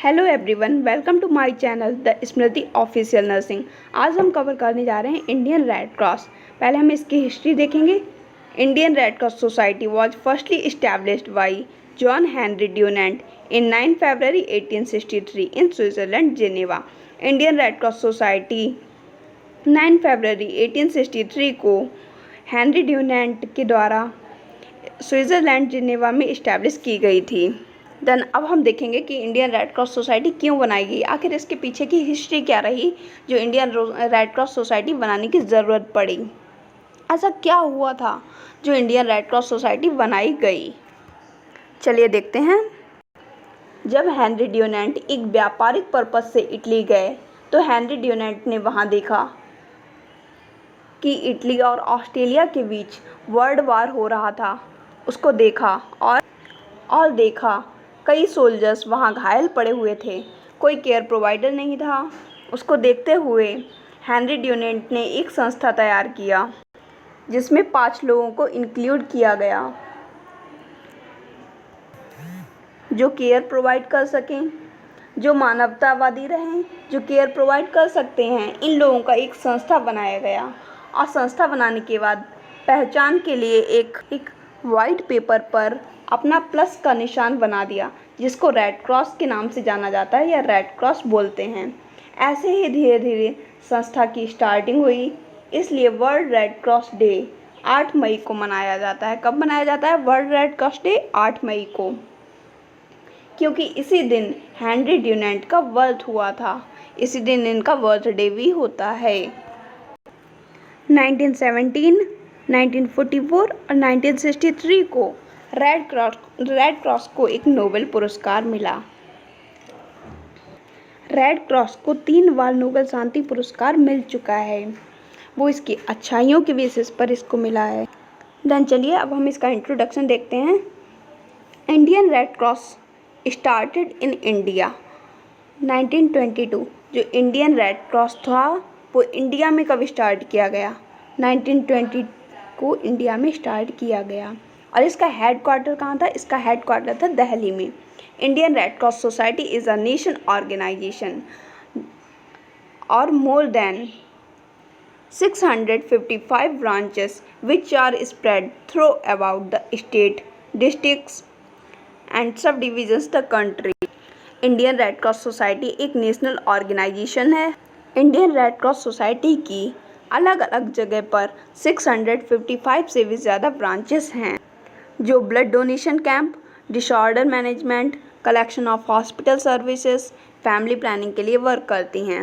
Hello everyone, welcome to my channel the Smriti official nursing. आज हम cover करने जा रहे हैं इंडियन रेड क्रॉस। पहले हम इसकी हिस्ट्री देखेंगे। Indian Red Cross society was firstly established bye John Henry Dunant in 9 February 1863 in Switzerland, Geneva. Indian Red Cross society 9 फरवरी 1863 को हेनरी ड्यूनेंट के द्वारा स्विट्जरलैंड, जेनेवा में इस्टेब्लिश की गई थी। देन अब हम देखेंगे कि इंडियन रेड क्रॉस सोसाइटी क्यों बनाई गई, आखिर इसके पीछे की हिस्ट्री क्या रही जो इंडियन रेड क्रॉस सोसाइटी बनाने की ज़रूरत पड़ी। ऐसा क्या हुआ था जो इंडियन रेड क्रॉस सोसाइटी बनाई गई, चलिए देखते हैं। जब हेनरी ड्यूनेंट एक व्यापारिक पर्पज से इटली गए तो हेनरी ड्यूनेंट ने वहाँ देखा कि इटली और ऑस्ट्रेलिया के बीच वर्ल्ड वार हो रहा था। उसको देखा और देखा कई सोल्जर्स वहाँ घायल पड़े हुए थे, कोई केयर प्रोवाइडर नहीं था। उसको देखते हुए हेनरी ड्यूनेंट ने एक संस्था तैयार किया जिसमें 5 लोगों को इंक्लूड किया गया जो केयर प्रोवाइड कर सकें, जो मानवतावादी रहें, जो केयर प्रोवाइड कर सकते हैं। इन लोगों का एक संस्था बनाया गया और संस्था बनाने के बाद पहचान के लिए एक वाइट पेपर पर अपना प्लस का निशान बना दिया जिसको रेड क्रॉस के नाम से जाना जाता है या रेड क्रॉस बोलते हैं। ऐसे ही धीरे धीरे संस्था की स्टार्टिंग हुई, इसलिए वर्ल्ड रेड क्रॉस डे 8 मई को मनाया जाता है। कब मनाया जाता है वर्ल्ड रेड क्रॉस डे? 8 मई को, क्योंकि इसी दिन हेनरी ड्यूनेंट का बर्थ हुआ था। इसी दिन इनका बर्थडे भी होता है। 1917, 1944 और 1963 को रेड क्रॉस को एक नोबेल पुरस्कार मिला। रेड क्रॉस को 3 बार नोबेल शांति पुरस्कार मिल चुका है। वो इसकी अच्छाइयों के बेसिस पर इसको मिला है। देन चलिए अब हम इसका इंट्रोडक्शन देखते हैं। Indian Red cross started in India 1922। जो इंडियन रेड क्रॉस था वो इंडिया में कब स्टार्ट किया गया? 1920 को इंडिया में स्टार्ट किया गया। और इसका हेडक्वार्टर कहाँ था? इसका हेडक्वार्टर था दिल्ली में। Indian Red Cross Society is a nation organisation और more than 655 branches which are spread through about the state, districts and subdivisions the country. Indian Red Cross society एक नेशनल ऑर्गेनाइजेशन है। Indian Red Cross society की अलग अलग जगह पर 655 से भी ज़्यादा ब्रांचेस हैं जो blood donation camp, disorder management, collection of hospital services, family planning के लिए वर्क करती हैं।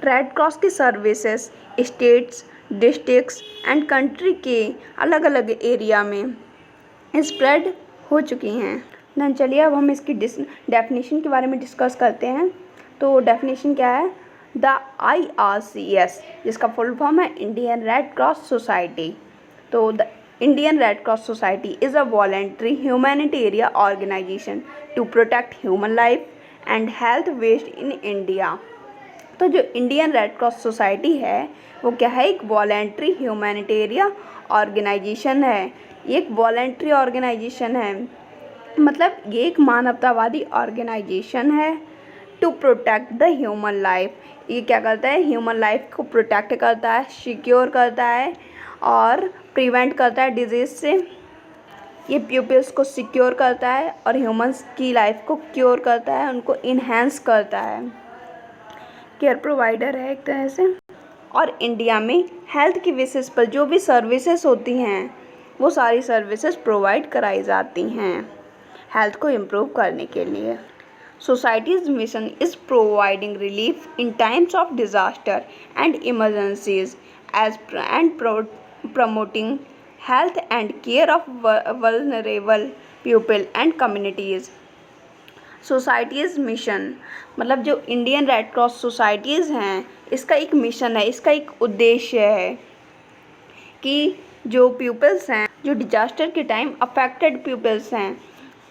रेड क्रॉस की services states, districts and country के अलग अलग एरिया में स्प्रेड हो चुकी हैं। देन चलिए अब हम इसकी डेफिनेशन के बारे में डिस्कस करते हैं। तो डेफिनेशन क्या है? द IRCS, जिसका फुल फॉर्म है इंडियन रेड क्रॉस सोसाइटी। तो the Indian Red Cross Society is a voluntary humanitarian organization to protect human life and health waste in India. तो जो इंडियन रेड क्रॉस सोसाइटी है वो क्या है? एक वॉलेंट्री ह्यूमैनिटेरियन ऑर्गेनाइजेशन है। ये एक वॉलेंट्री ऑर्गेनाइजेशन है, मतलब ये एक मानवतावादी ऑर्गेनाइजेशन है। To protect the human life, ये क्या करता है? ह्यूमन लाइफ को प्रोटेक्ट करता है, सिक्योर करता है और प्रिवेंट करता है डिजीज़ से। ये पीपल्स को सिक्योर करता है और ह्यूमंस की लाइफ को क्योर करता है, उनको इन्हेंस करता है। केयर प्रोवाइडर है एक तरह से। और इंडिया में हेल्थ की बेसिस पर जो भी सर्विसेज होती हैं वो सारी सर्विसेज प्रोवाइड कराई जाती हैं हेल्थ को इम्प्रूव करने के लिए। Societies mission is providing relief in times of disaster and emergencies and promoting health and care of vulnerable people and communities. Societies mission मतलब जो इंडियन रेड क्रॉस सोसाइटीज़ हैं इसका एक मिशन है, इसका एक उद्देश्य है कि जो पीपल्स हैं, जो डिजास्टर के टाइम अफेक्टेड पीपल्स हैं,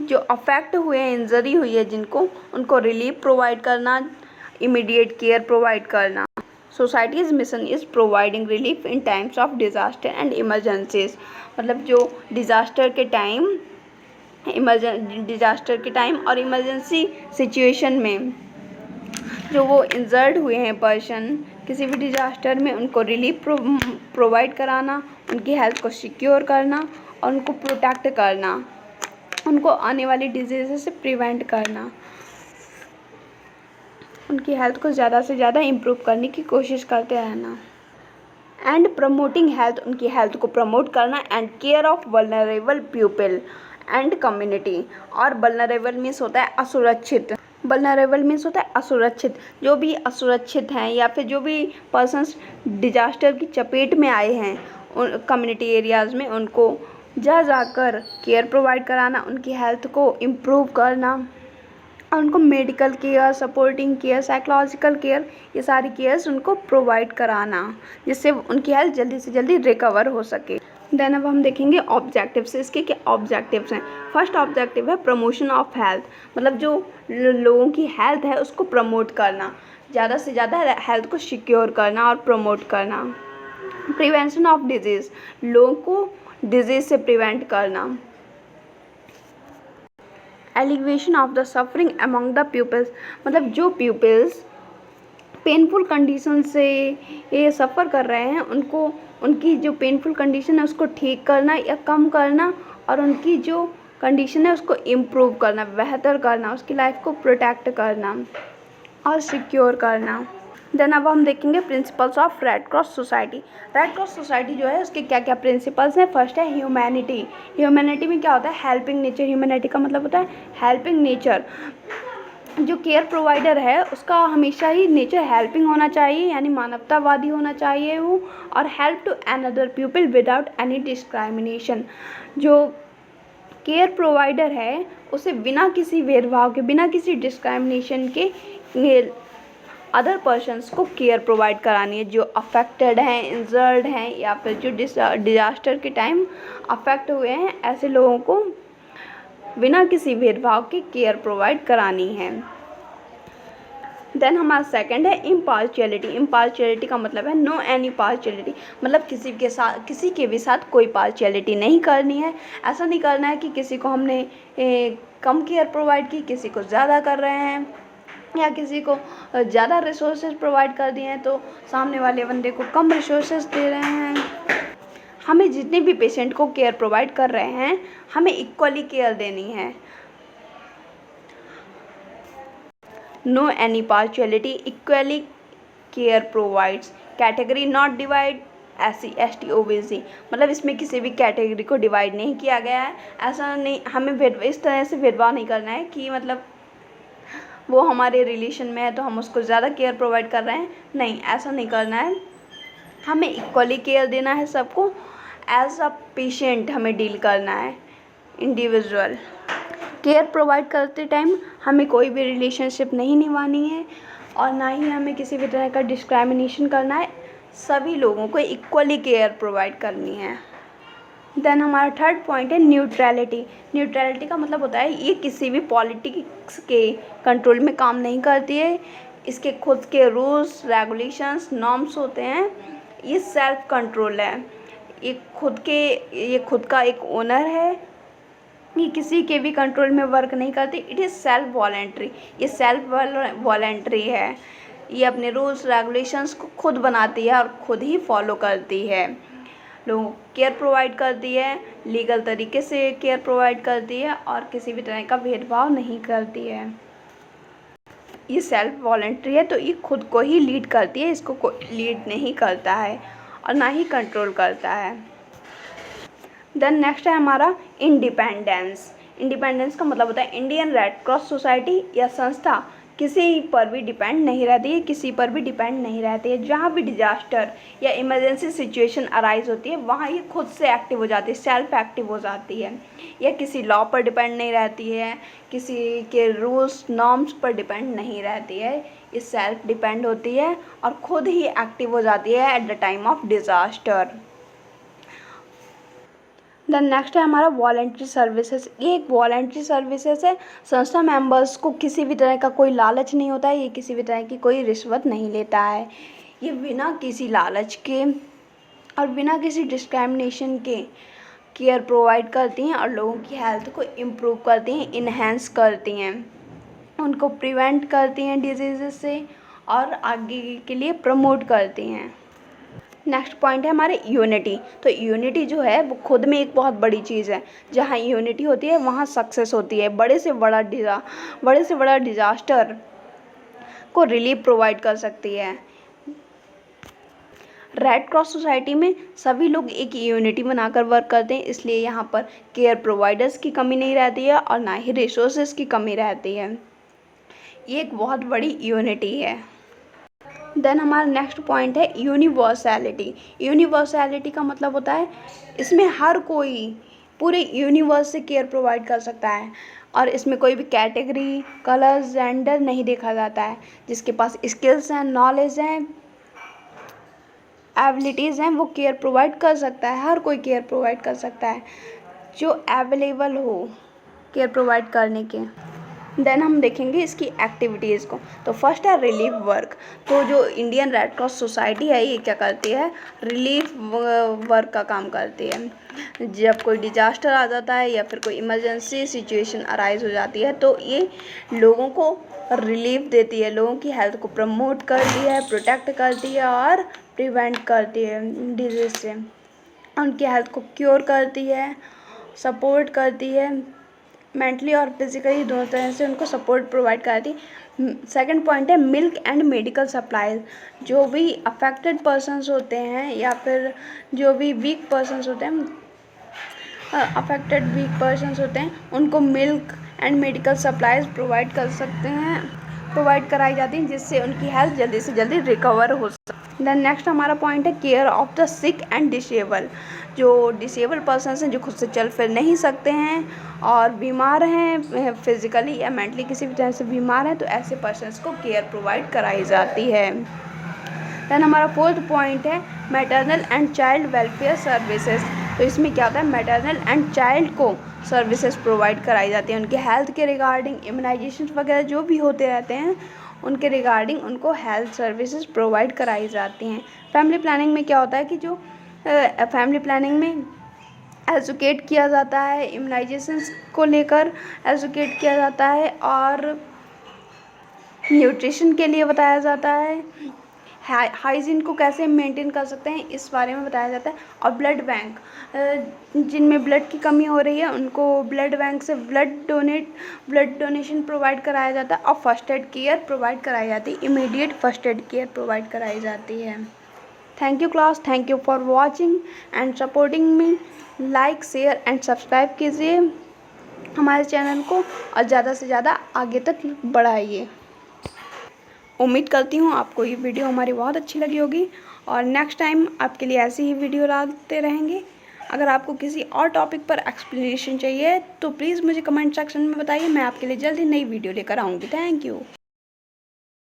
जो अफेक्ट हुए हैं, इंजरी हुई है जिनको, उनको रिलीफ प्रोवाइड करना, इमीडिएट केयर प्रोवाइड करना। Societies mission is providing relief in times of disaster and emergencies, मतलब जो डिज़ास्टर के टाइम डिजास्टर के टाइम और इमरजेंसी सिचुएशन में जो वो इंजर्ड हुए हैं पर्सन किसी भी डिजास्टर में, उनको रिलीफ प्रोवाइड कराना, उनकी हेल्थ को सिक्योर करना और उनको प्रोटेक्ट करना, उनको आने वाली डिजीज़ से प्रिवेंट करना, उनकी हेल्थ को ज़्यादा से ज़्यादा इम्प्रूव करने की कोशिश करते रहना। एंड प्रमोटिंग हेल्थ, उनकी हेल्थ को प्रमोट करना। And care of vulnerable people and community. और वल्नरेबल मीन्स होता है असुरक्षित। वल्नरेबल मीन्स होता है असुरक्षित। जो भी असुरक्षित हैं या फिर जो भी पर्सन्स डिजास्टर की चपेट में आए हैं उन कम्युनिटी एरियाज़ में, उनको जाकर केयर प्रोवाइड कराना, उनकी हेल्थ को इम्प्रूव करना और उनको medical care, supporting care, psychological care, ये सारी केयर्स उनको प्रोवाइड कराना जिससे उनकी हेल्थ जल्दी से जल्दी रिकवर हो सके। देन अब हम देखेंगे ऑब्जेक्टिव्स। इसके क्या ऑब्जेक्टिव्स हैं। फर्स्ट ऑब्जेक्टिव है प्रमोशन ऑफ हेल्थ, मतलब जो लोगों की हेल्थ है उसको प्रमोट करना, ज़्यादा से ज़्यादा हेल्थ को सिक्योर करना और प्रमोट करना। प्रिवेंशन ऑफ डिजीज़, लोगों को डिजीज़ से प्रिवेंट करना। Elevation of the suffering among the peoples, मतलब जो पीपल्स पेनफुल कंडीशन से ये सफ़र कर रहे हैं उनको, उनकी जो पेनफुल कंडीशन है उसको ठीक करना या कम करना और उनकी जो कंडीशन है उसको इम्प्रूव करना, बेहतर करना, उसकी लाइफ को प्रोटेक्ट करना और सिक्योर करना। देन अब हम देखेंगे principles of red Cross society. Red Cross society जो है उसके क्या क्या प्रिंसिपल्स हैं। फर्स्ट है ह्यूमैनिटी। ह्यूमैनिटी में क्या होता है, हेल्पिंग नेचर। ह्यूमैनिटी का मतलब होता है हेल्पिंग नेचर। जो केयर प्रोवाइडर है उसका हमेशा ही नेचर हेल्पिंग होना चाहिए, यानी मानवतावादी होना चाहिए वो, और help to another people without any discrimination. जो केयर प्रोवाइडर है उसे बिना किसी भेदभाव के, बिना किसी डिस्क्राइमिनेशन के अदर पर्सन्स को केयर प्रोवाइड करानी है जो अफेक्टेड हैं, इंजर्ड हैं या फिर जो डिजास्टर के टाइम अफेक्ट हुए हैं, ऐसे लोगों को बिना किसी भेदभाव के केयर प्रोवाइड करानी है। देन हमारा सेकंड है इम्पार्शियलिटी। इम्पार्शियलिटी का मतलब है नो एनी पार्शियलिटी, मतलब किसी के भी साथ कोई पार्शियलिटी नहीं करनी है। ऐसा नहीं करना है कि किसी को हमने कम केयर प्रोवाइड की, किसी को ज़्यादा कर रहे हैं, या किसी को ज़्यादा रिसोर्सेज प्रोवाइड कर दिए हैं तो सामने वाले बंदे को कम रिसोर्सेज दे रहे हैं। हमें जितने भी पेशेंट को केयर प्रोवाइड कर रहे हैं हमें इक्वली केयर देनी है। No any partiality, equally care provides, category not divide, SC ST OBC, मतलब इसमें किसी भी कैटेगरी को डिवाइड नहीं किया गया है। ऐसा नहीं, हमें इस तरह से भेदभाव नहीं करना है कि मतलब वो हमारे रिलेशन में है तो हम उसको ज़्यादा केयर प्रोवाइड कर रहे हैं, नहीं, ऐसा नहीं करना है। हमें इक्वली केयर देना है सबको, एज अ पेशेंट हमें डील करना है, इंडिविजुअल। केयर प्रोवाइड करते टाइम हमें कोई भी रिलेशनशिप नहीं निभानी है और ना ही हमें किसी भी तरह का डिस्क्राइमिनेशन करना है, सभी लोगों को इक्वली केयर प्रोवाइड करनी है। देन हमारा थर्ड पॉइंट है न्यूट्रलिटी। न्यूट्रलिटी का मतलब होता है ये किसी भी पॉलिटिक्स के कंट्रोल में काम नहीं करती है, इसके खुद के रूल्स, रेगुलेशंस, नॉर्म्स होते हैं, ये सेल्फ कंट्रोल है, ये खुद का एक ओनर है, ये किसी के भी कंट्रोल में वर्क नहीं करती। इट इज़ सेल्फ वॉलेंट्री, ये सेल्फ वॉलेंट्री है, ये अपने रूल्स रेगुलेशंस को खुद बनाती है और खुद ही फॉलो करती है, लोगों को केयर प्रोवाइड करती है, लीगल तरीके से केयर प्रोवाइड करती है और किसी भी तरह का भेदभाव नहीं करती है। ये सेल्फ वॉलेंट्री है तो ये खुद को ही लीड करती है, इसको कोई लीड नहीं करता है और ना ही कंट्रोल करता है। देन नेक्स्ट है हमारा इंडिपेंडेंस। इंडिपेंडेंस का मतलब होता है इंडियन रेड क्रॉस सोसाइटी या संस्था किसी पर भी डिपेंड नहीं रहती है, किसी पर भी डिपेंड नहीं रहती है। जहाँ भी डिजास्टर या इमरजेंसी सिचुएशन अराइज होती है वहाँ ये खुद से एक्टिव हो जाती है, सेल्फ एक्टिव हो जाती है, या किसी लॉ पर डिपेंड नहीं रहती है, किसी के रूल्स नॉर्म्स पर डिपेंड नहीं रहती है, ये सेल्फ डिपेंड होती है और खुद ही एक्टिव हो जाती है at the time of disaster. Then next है हमारा वॉलेंट्री सर्विसेज। ये एक वॉलेंट्री सर्विसेज है, संस्था मेंबर्स को किसी भी तरह का कोई लालच नहीं होता है, ये किसी भी तरह की कोई रिश्वत नहीं लेता है, ये बिना किसी लालच के और बिना किसी डिस्क्रिमिनेशन के केयर प्रोवाइड करती हैं और लोगों की हेल्थ को इम्प्रूव करती हैं, इन्हेंस करती हैं, उनको प्रिवेंट करती हैं डिजीज़ से और आगे के लिए प्रमोट करती हैं। नेक्स्ट पॉइंट है हमारे यूनिटी। तो यूनिटी जो है वो खुद में एक बहुत बड़ी चीज़ है। जहाँ यूनिटी होती है वहाँ सक्सेस होती है। बड़े से बड़ा डिज़ास्टर को रिलीफ प्रोवाइड कर सकती है। रेड क्रॉस सोसाइटी में सभी लोग एक यूनिटी बनाकर वर्क करते हैं, इसलिए यहाँ पर केयर प्रोवाइडर्स की कमी नहीं रहती है और ना ही रिसोर्सेज की कमी रहती है। ये एक बहुत बड़ी यूनिटी है। देन हमारा नेक्स्ट पॉइंट है यूनिवर्सैलिटी। यूनिवर्सैलिटी का मतलब होता है इसमें हर कोई पूरे यूनिवर्स से केयर प्रोवाइड कर सकता है और इसमें कोई भी कैटेगरी, कलर, जेंडर नहीं देखा जाता है। जिसके पास स्किल्स हैं, नॉलेज हैं, एबिलिटीज़ हैं, वो केयर प्रोवाइड कर सकता है। हर कोई केयर प्रोवाइड कर सकता है जो अवेलेबल हो केयर प्रोवाइड करने के। देन हम देखेंगे इसकी एक्टिविटीज़ को। तो फर्स्ट है रिलीफ वर्क। तो जो इंडियन रेड क्रॉस सोसाइटी है ये क्या करती है, रिलीफ वर्क का काम करती है। जब कोई डिजास्टर आ जाता है या फिर कोई इमरजेंसी सिचुएशन अराइज हो जाती है तो ये लोगों को रिलीफ देती है, लोगों की हेल्थ को प्रमोट करती है, प्रोटेक्ट करती है और प्रिवेंट करती है डिजीज से, उनकी हेल्थ को क्योर करती है, सपोर्ट करती है, मेंटली और फिजिकली दोनों तरह से उनको सपोर्ट प्रोवाइड कराती है। सेकंड पॉइंट है मिल्क एंड मेडिकल सप्लाईज। जो भी अफेक्टेड पर्सन्स होते हैं या फिर जो भी वीक पर्सन्स होते हैं, उनको milk and medical supplies provide कराई जाती हैं जिससे उनकी हेल्थ जल्दी से जल्दी रिकवर हो सके। देन नेक्स्ट हमारा पॉइंट है care of the sick and disable. जो डिसेबल पर्सन्स हैं, जो खुद से चल फिर नहीं सकते हैं और बीमार हैं, फिजिकली या मेंटली किसी भी तरह से बीमार हैं, तो ऐसे पर्सन्स को केयर प्रोवाइड कराई जाती है। देन हमारा फोर्थ पॉइंट है maternal and child welfare services. तो इसमें क्या होता है, मैटरनल एंड चाइल्ड को सर्विसेज प्रोवाइड कराई जाती हैं। उनके हेल्थ के रिगार्डिंग इम्यूनाइजेशन वगैरह जो भी होते रहते हैं उनके रिगार्डिंग उनको हेल्थ सर्विसेज प्रोवाइड कराई जाती हैं। फैमिली प्लानिंग में क्या होता है कि जो फैमिली प्लानिंग में एजुकेट किया जाता है, इम्यूनाइजेशंस को लेकर एजुकेट किया जाता है और न्यूट्रिशन के लिए बताया जाता है, हाइजीन को कैसे मेंटेन कर सकते हैं इस बारे में बताया जाता है। और ब्लड बैंक, जिनमें ब्लड की कमी हो रही है उनको ब्लड बैंक से ब्लड डोनेशन प्रोवाइड कराया जाता है और फर्स्ट एड केयर प्रोवाइड कराई जाती है, immediate first aid care provide कराई जाती है। Thank you class, thank you for watching and supporting me. Like, share and subscribe कीजिए हमारे चैनल को और ज़्यादा से ज़्यादा आगे तक बढ़ाइए। उम्मीद करती हूँ आपको ये वीडियो हमारी बहुत अच्छी लगी होगी और नेक्स्ट टाइम आपके लिए ऐसी ही वीडियो लाते रहेंगे। अगर आपको किसी और टॉपिक पर एक्सप्लेनेशन चाहिए तो प्लीज़ मुझे कमेंट सेक्शन में बताइए, मैं आपके लिए जल्दी नई वीडियो लेकर आऊँगी। Thank you.